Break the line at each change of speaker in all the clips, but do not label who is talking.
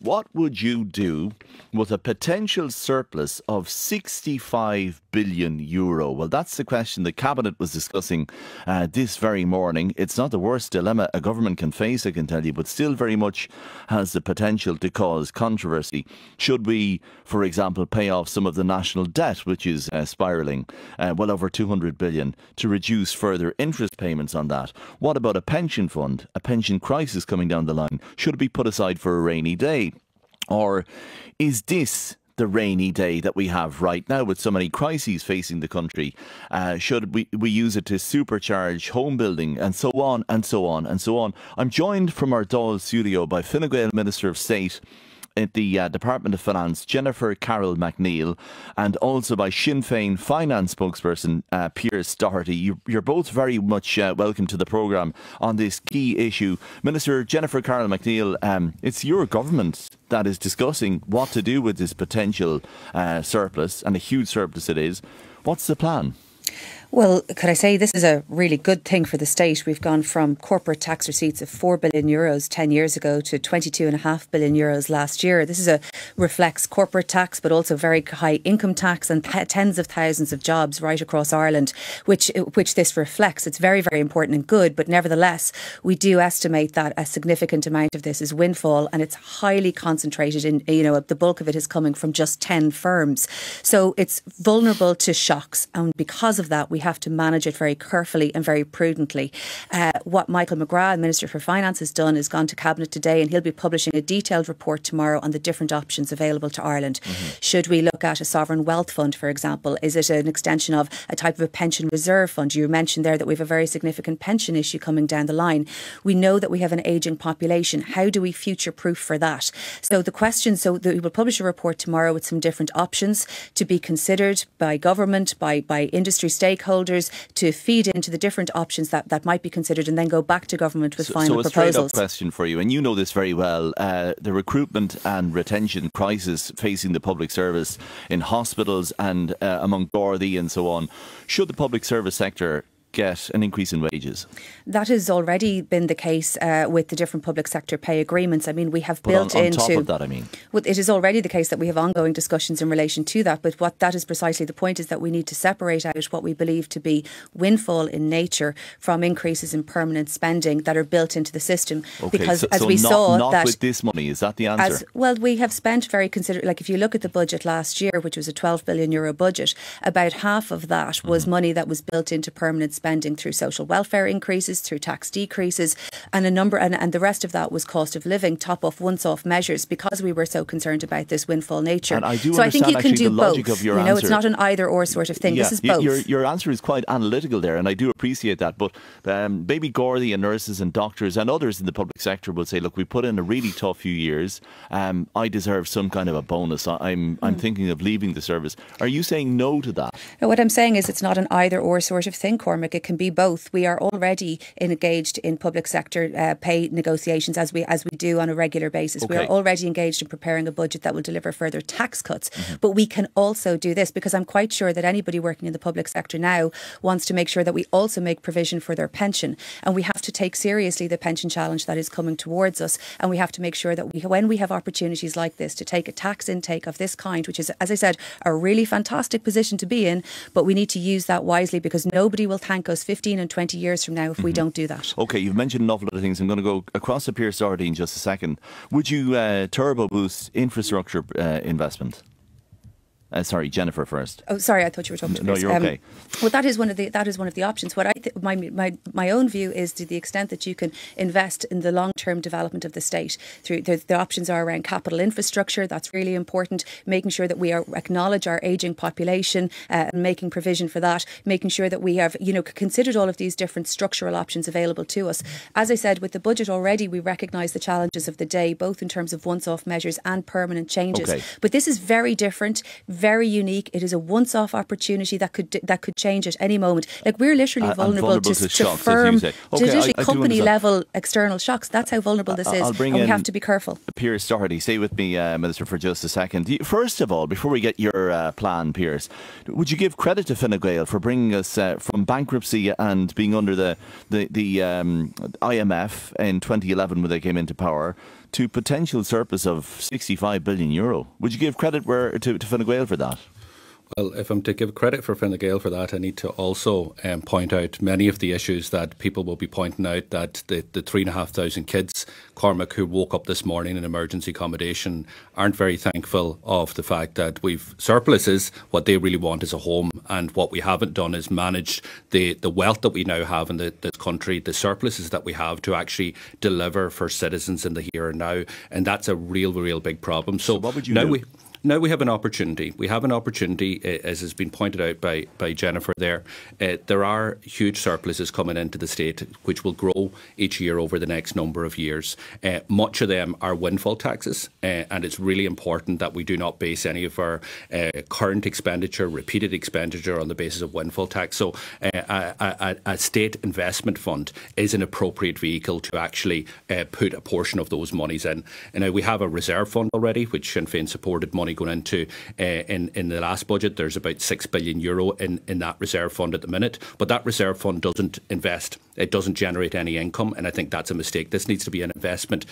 What would you do with a potential surplus of 65 billion euro? Well, that's the question the Cabinet was discussing this very morning. It's not the worst dilemma a government can face, I can tell you, but still very much has the potential to cause controversy. Should we, for example, pay off some of the national debt, which is spiralling well over 200 billion, to reduce further interest payments on that? What about a pension fund, a pension crisis coming down the line? Should it be put aside for a rainy day? Or is this the rainy day that we have right now with so many crises facing the country? Should we use it to supercharge home building and so on and so on and so on? I'm joined from our Dáil studio by Fine Gael Minister of State at the Department of Finance, Jennifer Carroll McNeill, and also by Sinn Féin Finance spokesperson, Piers Doherty. You're both very much welcome to the programme on this key issue. Minister Jennifer Carroll McNeill, it's your government that is discussing what to do with this potential surplus, and a huge surplus it is. What's the plan?
Well, could I say this is a really good thing for the state? We've gone from corporate tax receipts of €4 billion 10 years ago to €22.5 billion last year. This reflects corporate tax, but also very high income tax and tens of thousands of jobs right across Ireland, which this reflects. It's very, very important and good, but nevertheless, we do estimate that a significant amount of this is windfall, and it's highly concentrated in, the bulk of it is coming from just 10 firms. So it's vulnerable to shocks, and because of that, we have to manage it very carefully and very prudently. What Michael McGrath, Minister for Finance, has done is gone to Cabinet today, and he'll be publishing a detailed report tomorrow on the different options available to Ireland. Should we look at a sovereign wealth fund, for example? Is it an extension of a type of a pension reserve fund? You mentioned there that we have a very significant pension issue coming down the line. We know that we have an ageing population. How do we future-proof for that? So the question, we will publish a report tomorrow with some different options to be considered by government, by industry stakeholders, to feed into the different options that might be considered, and then go back to government with final proposals. So a straight up
question for you, and you know this very well, the recruitment and retention crisis facing the public service in hospitals and among Gardaí and so on. Should the public service sector get an increase in wages?
That has already been the case with the different public sector pay agreements. I mean, we have
built into... on top of that, I mean.
Well, it is already the case that we have ongoing discussions in relation to that, but what that is precisely the point, is that we need to separate out what we believe to be windfall in nature from increases in permanent spending that are built into the system.
Okay,
because
so
as we
not,
saw...
not with this money, is that the answer?
Well, we have spent very considerable... Like, if you look at the budget last year, which was a €12 billion budget, about half of that was money that was built into permanent spending through social welfare increases, through tax decreases, and the rest of that was cost of living, top-off, once-off measures, because we were so concerned about this windfall nature.
And I do
so I think you can do both.
Of your answer.
It's not an either-or sort of thing.
Yeah,
this is both.
Your answer is quite analytical there, and I do appreciate that. But maybe Gardaí and nurses and doctors and others in the public sector will say, look, we put in a really tough few years. I deserve some kind of a bonus. I'm thinking of leaving the service. Are you saying no to that?
No, what I'm saying is it's not an either-or sort of thing, Cormac. It can be both. We are already engaged in public sector pay negotiations as we do on a regular basis.
Okay.
We are already engaged in preparing a budget that will deliver further tax cuts. But we can also do this, because I'm quite sure that anybody working in the public sector now wants to make sure that we also make provision for their pension. And we have to take seriously the pension challenge that is coming towards us. And we have to make sure that when we have opportunities like this to take a tax intake of this kind, which is, as I said, a really fantastic position to be in, but we need to use that wisely, because nobody will thank us 15 and 20 years from now if we don't do that.
OK, you've mentioned an awful lot of things. I'm going to go across to Piers Doherty in just a second. Would you turbo boost infrastructure investment? Sorry, Jennifer first.
Oh, sorry, I thought you were talking to
No,
Chris.
you're okay.
Well, that is one of the options. What my own view is, to the extent that you can invest in the long-term development of the state, through the options are around capital infrastructure. That's really important. Making sure that we acknowledge our ageing population, and making provision for that. Making sure that we have considered all of these different structural options available to us. As I said, with the budget already, we recognise the challenges of the day, both in terms of once-off measures and permanent changes.
Okay.
But this is very different. Very unique. It is a once-off opportunity that could change at any moment. Like, we're literally vulnerable. vulnerable to
shocks,
firm,
as you say. Okay, I
company level external shocks. That's how vulnerable this is.
And
we have to be careful.
Pierce Doherty, stay with me, Minister, for just a second. First of all, before we get your plan, Pierce, would you give credit to Fine Gael for bringing us from bankruptcy and being under the IMF in 2011 when they came into power to potential surplus of €65 billion? Would you give credit to Fine Gael for that?
Well, if I'm to give credit for Fine Gael for that, I need to also point out many of the issues that people will be pointing out, that the 3,500 kids, Cormac, who woke up this morning in emergency accommodation aren't very thankful of the fact that we've surpluses. What they really want is a home, and what we haven't done is managed the wealth that we now have in this country, the surpluses that we have, to actually deliver for citizens in the here and now, and that's a real big problem. So
what would you do?
Now we have an opportunity. We have an opportunity, as has been pointed out by Jennifer there. There are huge surpluses coming into the state, which will grow each year over the next number of years. Much of them are windfall taxes, and it's really important that we do not base any of our current expenditure, repeated expenditure, on the basis of windfall tax. So a state investment fund is an appropriate vehicle to actually put a portion of those monies in. And we have a reserve fund already, which Sinn Féin supported money going into in the last budget. There's about €6 billion in that reserve fund at the minute, but that reserve fund doesn't invest. It doesn't generate any income, and I think that's a mistake. This needs to be an investment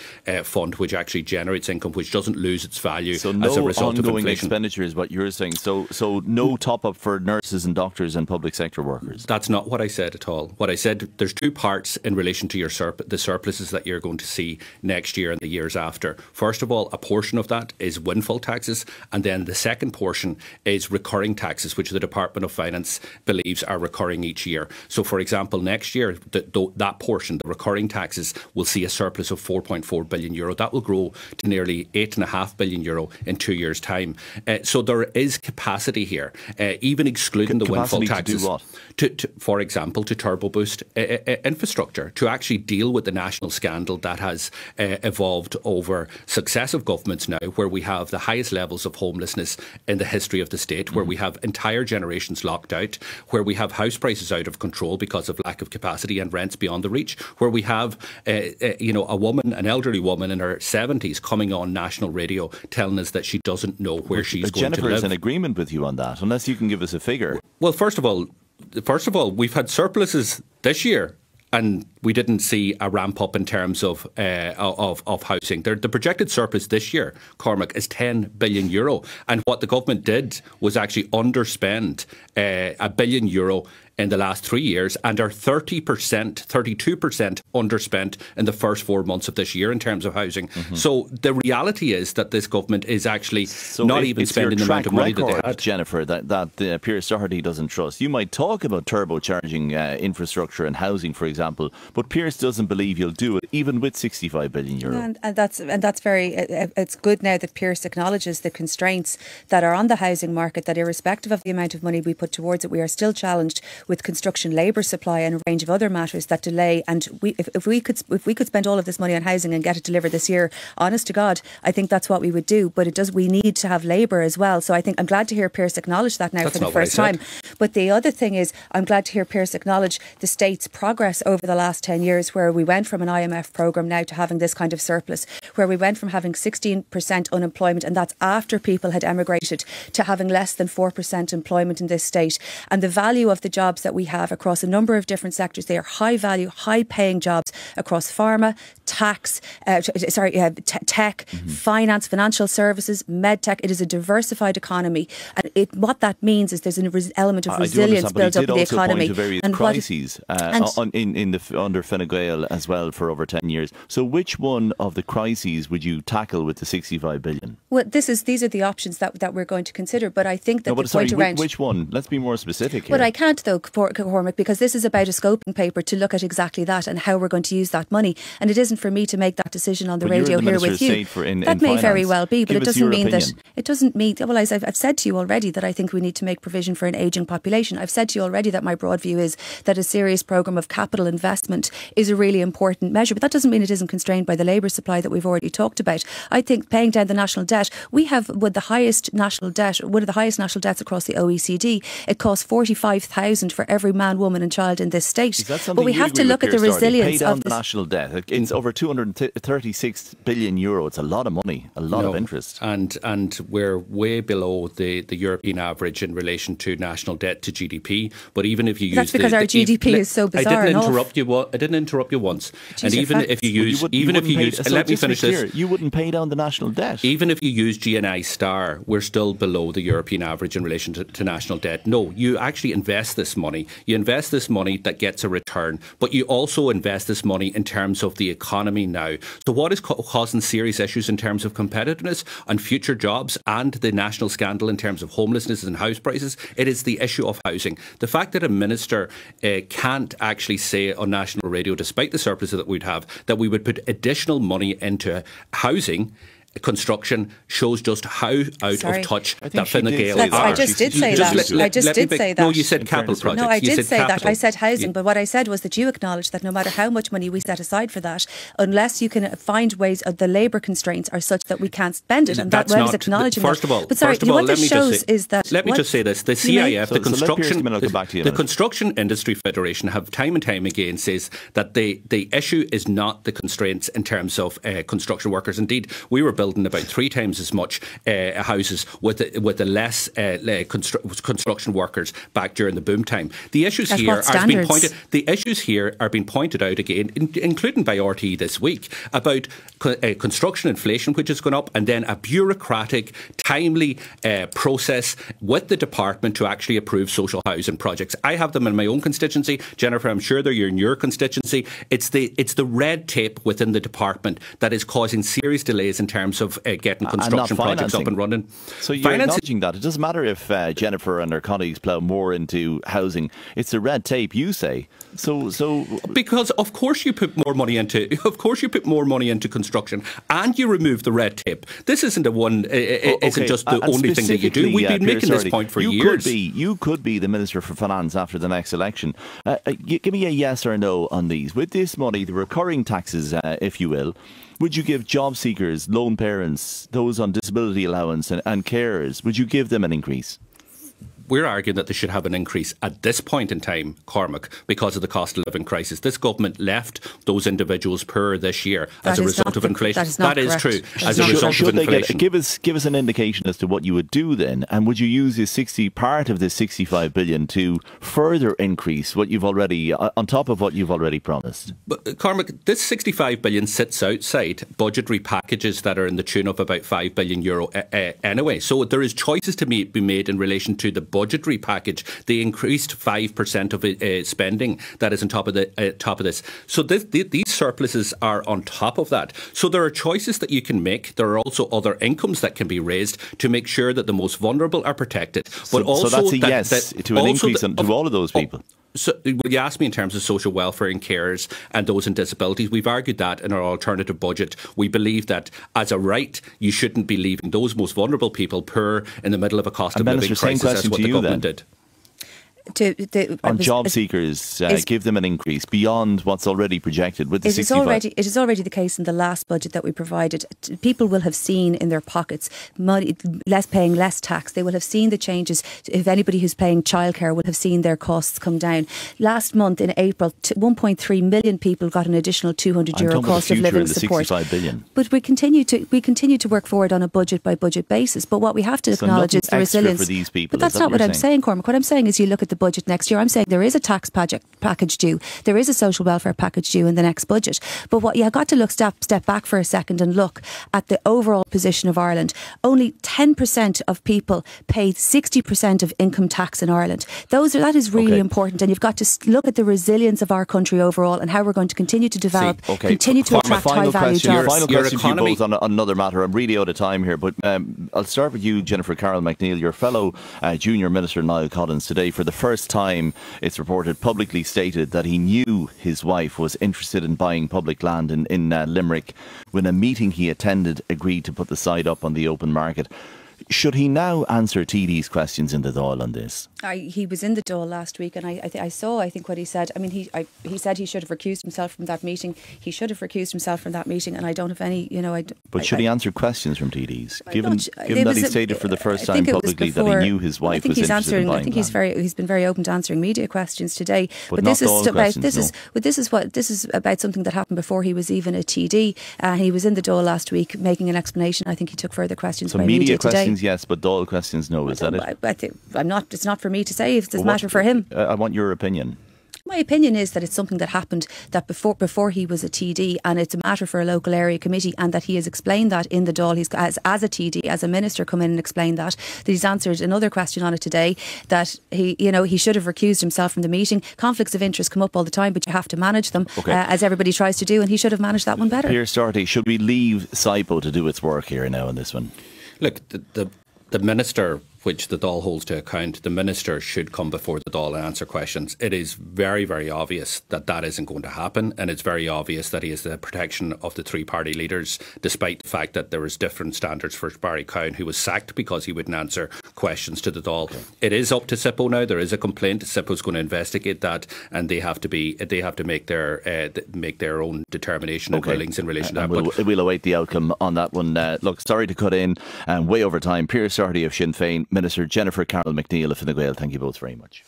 fund which actually generates income, which doesn't lose its value as a result of inflation.
So no ongoing expenditure is what you're saying. So no top up for nurses and doctors and public sector workers.
That's not what I said at all. What I said, there's two parts in relation to the surpluses that you're going to see next year and the years after. First of all, a portion of that is windfall taxes, and then the second portion is recurring taxes, which the Department of Finance believes are recurring each year. So, for example, next year, that portion, the recurring taxes, will see a surplus of €4.4 billion. That will grow to nearly €8.5 billion in 2 years' time. So there is capacity here, even excluding the windfall taxes.
To do what?
For example, to turbo boost infrastructure, to actually deal with the national scandal that has evolved over successive governments now, where we have the highest levels of homelessness in the history of the state, where we have entire generations locked out, where we have house prices out of control because of lack of capacity and rents beyond the reach, where we have a woman, an elderly woman in her 70s, coming on national radio telling us that she doesn't know where she's going
Jennifer
to live.
Jennifer is in agreement with you on that, unless you can give us a figure.
Well, first of all, we've had surpluses this year, and we didn't see a ramp up in terms of housing. The projected surplus this year, Cormac, is €10 billion. And what the government did was actually underspend €1 billion in the last 3 years, and are 32% underspent in the first 4 months of this year in terms of housing. So the reality is that this government is actually not even spending the amount of money that they had.
Jennifer, that Pierce Doherty doesn't trust. You might talk about turbocharging infrastructure and housing, for example, but Pierce doesn't believe you'll do it, even with €65 billion.
And that's very. It's good now that Pierce acknowledges the constraints that are on the housing market. That irrespective of the amount of money we put towards it, we are still challenged with construction labour supply and a range of other matters that delay. And if we could spend all of this money on housing and get it delivered this year, honest to God, I think that's what we would do. But we need to have labour as well. So I think I'm glad to hear Pierce acknowledge that now
that's
for the first time. But the other thing is, I'm glad to hear Pierce acknowledge the state's progress over the last 10 years, where we went from an IMF programme now to having this kind of surplus, where we went from having 16% unemployment, and that's after people had emigrated, to having less than 4% employment in this state. And the value of the jobs that we have across a number of different sectors, they are high value, high paying jobs across pharma, tax, tech, finance, financial services, medtech. It is a diversified economy, and what that means is there's an element of resilience built up in the economy.
To various crises under Fine Gael as well for over 10 years. So which one of the crises would you tackle with the 65 billion?
Well, these are the options that we're going to consider, but I think that
which one? Let's be more specific here.
But I can't though, Cormac, because this is about a scoping paper to look at exactly that and how we're going to use that money, and it isn't for me to make that decision on the radio here with you. That may very well be, but it doesn't mean that it doesn't mean. Well, I've said to you already that I think we need to make provision for an ageing population. I've said to you already that my broad view is that a serious programme of capital investment is a really important measure, but that doesn't mean it isn't constrained by the labour supply that we've already talked about. I think paying down the national debt, we have one of the highest national debts across the OECD. It costs 45,000 for every man, woman and child in this state.
Is that something
but we
you
have to
agree
look
with,
at the
Pierce Doherty?
resilience
Pay down
of
the national debt. It's over 236 billion euro. It's a lot of money, a lot of interest.
And we're way below the European average in relation to national debt to GDP. But even if you
that's because our GDP is so bizarre.
I didn't interrupt you once.
Jeez,
and even if you use, let me finish this.
You wouldn't pay down the national debt.
Even if you use GNI star, we're still below the European average in relation to national debt. No, you actually invest this money. You invest this money that gets a return, but you also invest this money in terms of the economy now. So what is causing serious issues in terms of competitiveness and future jobs and the national scandal in terms of homelessness and house prices? It is the issue of housing. The fact that a minister can't actually say on national radio, despite the surplus that we'd have, that we would put additional money into housing construction shows just how out of touch that Fine Gael are.
I just did say that. I just did say that.
No, you said capital projects.
No, I did say that. I said housing, but what I said was that you acknowledge that no matter how much money we set aside for that, unless you can find ways, the labour constraints are such that we can't spend it, and that I was acknowledging
First of all,
but sorry, what this shows is that...
Let me just say this. The CIF, the Construction Industry Federation, have time and time again says that the issue is not the constraints in terms of construction workers. Indeed, we were building about 3 times as much houses with the less construction workers back during the boom time. The issues here are being pointed out again, including by RTE this week, about construction inflation, which has gone up, and then a bureaucratic, timely process with the department to actually approve social housing projects. I have them in my own constituency. Jennifer, I'm sure they're in your constituency. It's the red tape within the department that is causing serious delays in terms of getting construction projects up and running.
So you're acknowledging that. It doesn't matter if Jennifer and her colleagues plough more into housing. It's the red tape, you say. So
because of course you put more money into construction and you remove the red tape. This isn't isn't just the only thing that you do. We've been making this point for years.
You could be the Minister for Finance after the next election. Give me a yes or no on these. With this money, the recurring taxes, if you will, would you give job seekers, lone parents, those on disability allowance and carers, would you give them an increase?
We're arguing that they should have an increase at this point in time, Cormac, because of the cost of living crisis. This government left those individuals poorer this year as a result of inflation. That is true. As a result of inflation.
Give us an indication as to what you would do then, and would you use this part of this 65 billion to further increase what you've already on top of what you've already promised?
But Cormac, this 65 billion sits outside budgetary packages that are in the tune of about €5 billion anyway. So there is choices to be made in relation to the budgetary package, the increased 5% of spending that is on top of this. So these surpluses are on top of that. So there are choices that you can make. There are also other incomes that can be raised to make sure that the most vulnerable are protected. But
so that's a yes to an increase to all of those people.
So, you asked me in terms of social welfare and carers and those in disabilities. We've argued that in our alternative budget. We believe that as a right, you shouldn't be leaving those most vulnerable people poor in the middle of a cost of living crisis. That's what the government did.
On job seekers, give them an increase beyond what's already projected with the 65.
It is already the case in the last budget that we provided. People will have seen in their pockets money, paying less tax. They will have seen the changes. If anybody who's paying childcare will have seen their costs come down. Last month in April, 1.3 million people got an additional €200 cost of living support.
65 billion.
But we continue to work forward on a budget by budget basis. But what we have to acknowledge is the resilience.
For these people,
but that's not what I'm saying, Cormac. What I'm saying is you look at the budget next year. I'm saying there is a tax package due. There is a social welfare package due in the next budget. But what you got to step back for a second and look at the overall position of Ireland. Only 10% of people pay 60% of income tax in Ireland. That is really important, and you've got to look at the resilience of our country overall and how we're going to continue to develop, continue to attract high-value jobs.
Final question to you both on another matter. I'm really out of time here, but I'll start with you, Jennifer Carroll McNeill. Your fellow Junior Minister Niall Collins today, for the first time, it's reported, publicly stated that he knew his wife was interested in buying public land in Limerick when a meeting he attended agreed to put the site up on the open market. Should he now answer TD's questions in the Dáil on this?
He was in the Dáil last week, and I saw what he said. I mean, he said he should have recused himself from that meeting. He should have recused himself from that meeting, and I don't have any,
But should he answer questions from TDs? Given that he stated for the first time publicly that he knew his wife was interested in buying
I think he's been very open to answering media questions today.
But this
is about something that happened before he was even a TD. He was in the Dáil last week making an explanation. I think he took further questions by media today.
Questions, yes, but Dáil questions, no. Is that it?
I think it's not for me to say. It's a matter for him.
I want your opinion.
My opinion is that it's something that happened that before he was a TD, and it's a matter for a local area committee, and that he has explained that in the Dáil. He's as a TD, as a minister, come in and explained that he's answered another question on it today, that he should have recused himself from the meeting. Conflicts of interest come up all the time, but you have to manage them, as everybody tries to do, and he should have managed that one better.
Pierce Doherty, should we leave SIPO to do its work here now on this one?
Look, the minister, which the Dáil holds to account, the minister should come before the Dáil and answer questions. It is very, very obvious that isn't going to happen, and it's very obvious that he has the protection of the three party leaders, despite the fact that there was different standards for Barry Cowan, who was sacked because he wouldn't answer questions to the Dáil. Okay. It is up to SIPO now. There is a complaint. SIPO's going to investigate that, and they have to make their own determination and rulings in relation to that.
We'll await the outcome on that one. Look, sorry to cut in and way over time. Pierce Doherty of Sinn Féin, Minister Jennifer Carroll McNeill of Fine Gael, thank you both very much.